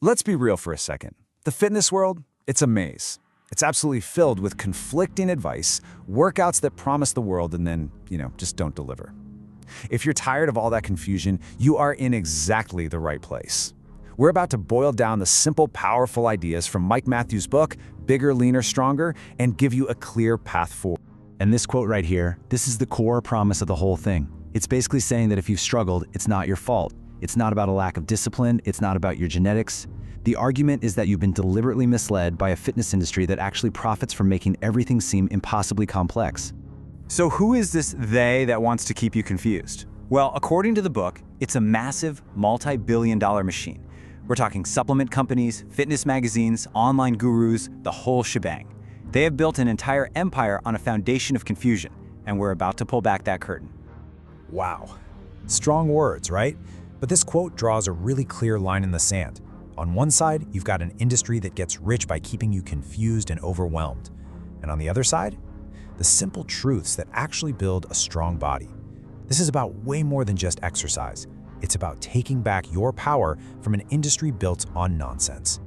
Let's be real for a second. The fitness world, it's a maze. It's absolutely filled with conflicting advice, workouts that promise the world and then, just don't deliver. If you're tired of all that confusion, you are in exactly the right place. We're about to boil down the simple, powerful ideas from Mike Matthews' book, Bigger, Leaner, Stronger, and give you a clear path forward. And this quote right here, this is the core promise of the whole thing. It's basically saying that if you've struggled, it's not your fault. It's not about a lack of discipline, it's not about your genetics. The argument is that you've been deliberately misled by a fitness industry that actually profits from making everything seem impossibly complex. So who is this they that wants to keep you confused? Well, according to the book, it's a massive, multi-billion-dollar machine. We're talking supplement companies, fitness magazines, online gurus, the whole shebang. They have built an entire empire on a foundation of confusion, and we're about to pull back that curtain. Wow. Strong words, right? But this quote draws a really clear line in the sand. On one side, you've got an industry that gets rich by keeping you confused and overwhelmed. And on the other side, the simple truths that actually build a strong body. This is about way more than just exercise. It's about taking back your power from an industry built on nonsense.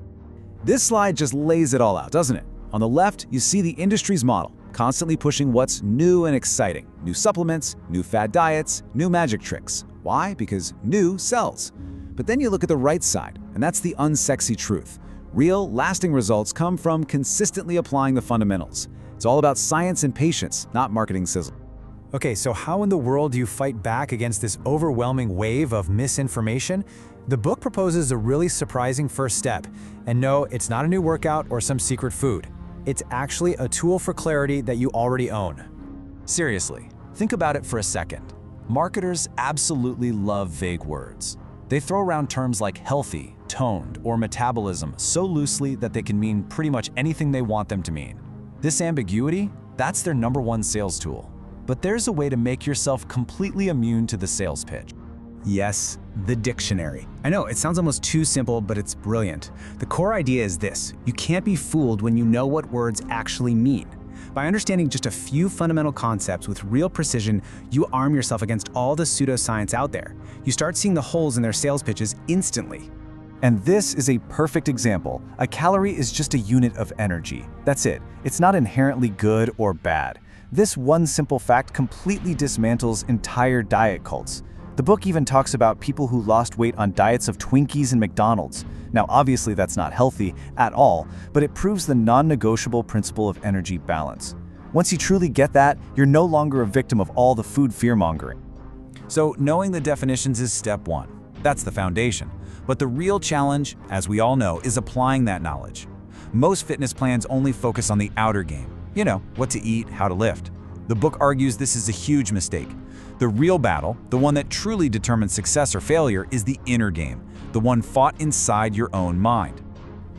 This slide just lays it all out, doesn't it? On the left, you see the industry's model, constantly pushing what's new and exciting. New supplements, new fad diets, new magic tricks. Why? Because new sells. But then you look at the right side, and that's the unsexy truth. Real, lasting results come from consistently applying the fundamentals. It's all about science and patience, not marketing sizzle. Okay, so how in the world do you fight back against this overwhelming wave of misinformation? The book proposes a really surprising first step. And no, it's not a new workout or some secret food. It's actually a tool for clarity that you already own. Seriously, think about it for a second. Marketers absolutely love vague words. They throw around terms like healthy, toned, or metabolism so loosely that they can mean pretty much anything they want them to mean. This ambiguity, that's their #1 sales tool. But there's a way to make yourself completely immune to the sales pitch. Yes, the dictionary. I know, it sounds almost too simple, but it's brilliant. The core idea is this: you can't be fooled when you know what words actually mean. By understanding just a few fundamental concepts with real precision, you arm yourself against all the pseudoscience out there. You start seeing the holes in their sales pitches instantly. And this is a perfect example. A calorie is just a unit of energy. That's it. It's not inherently good or bad. This one simple fact completely dismantles entire diet cults. The book even talks about people who lost weight on diets of Twinkies and McDonald's. Now, obviously that's not healthy at all, but it proves the non-negotiable principle of energy balance. Once you truly get that, you're no longer a victim of all the food fear-mongering. So knowing the definitions is step one. That's the foundation. But the real challenge, as we all know, is applying that knowledge. Most fitness plans only focus on the outer game. You know, what to eat, how to lift. The book argues this is a huge mistake. The real battle, the one that truly determines success or failure, is the inner game, the one fought inside your own mind.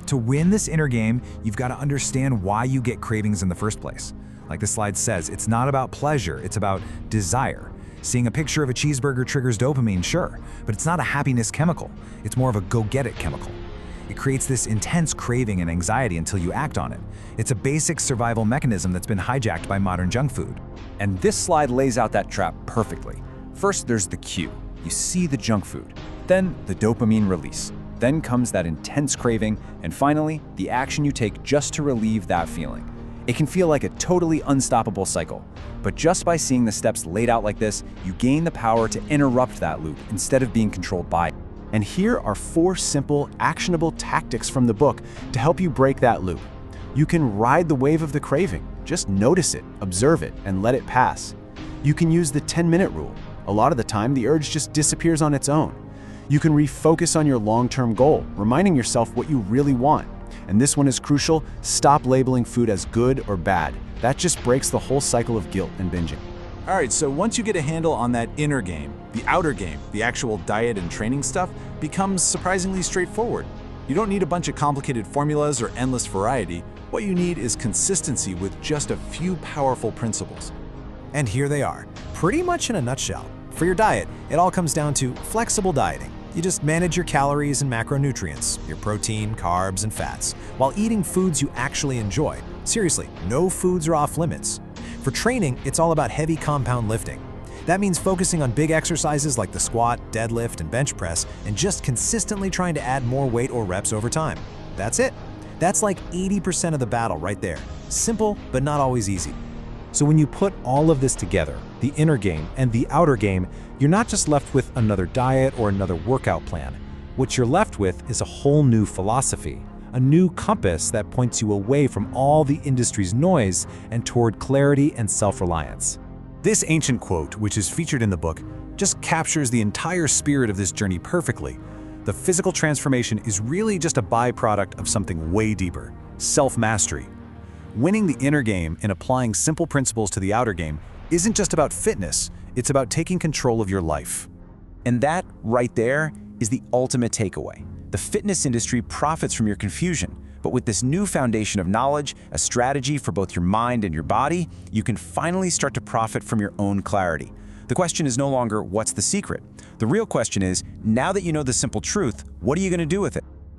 To win this inner game, you've got to understand why you get cravings in the first place. Like the slide says, it's not about pleasure, it's about desire. Seeing a picture of a cheeseburger triggers dopamine, sure, but it's not a happiness chemical. It's more of a go-get-it chemical. It creates this intense craving and anxiety until you act on it. It's a basic survival mechanism that's been hijacked by modern junk food. And this slide lays out that trap perfectly. First, there's the cue. You see the junk food. Then, the dopamine release. Then comes that intense craving. And finally, the action you take just to relieve that feeling. It can feel like a totally unstoppable cycle. But just by seeing the steps laid out like this, you gain the power to interrupt that loop instead of being controlled by it. And here are 4 simple, actionable tactics from the book to help you break that loop. You can ride the wave of the craving. Just notice it, observe it, and let it pass. You can use the 10-minute rule. A lot of the time, the urge just disappears on its own. You can refocus on your long-term goal, reminding yourself what you really want. And this one is crucial: stop labeling food as good or bad. That just breaks the whole cycle of guilt and binging. All right, so once you get a handle on that inner game, the outer game, the actual diet and training stuff, becomes surprisingly straightforward. You don't need a bunch of complicated formulas or endless variety. What you need is consistency with just a few powerful principles. And here they are, pretty much in a nutshell. For your diet, it all comes down to flexible dieting. You just manage your calories and macronutrients, your protein, carbs, and fats, while eating foods you actually enjoy. Seriously, no foods are off limits. For training, it's all about heavy compound lifting. That means focusing on big exercises like the squat, deadlift, and bench press, and just consistently trying to add more weight or reps over time. That's it. That's like 80% of the battle right there. Simple, but not always easy. So when you put all of this together, the inner game and the outer game, you're not just left with another diet or another workout plan. What you're left with is a whole new philosophy, a new compass that points you away from all the industry's noise and toward clarity and self-reliance. This ancient quote, which is featured in the book, just captures the entire spirit of this journey perfectly. The physical transformation is really just a byproduct of something way deeper: self-mastery. Winning the inner game and applying simple principles to the outer game isn't just about fitness, it's about taking control of your life. And that, right there, is the ultimate takeaway. The fitness industry profits from your confusion, but with this new foundation of knowledge, a strategy for both your mind and your body, you can finally start to profit from your own clarity. The question is no longer, what's the secret? The real question is, now that you know the simple truth, what are you going to do with it?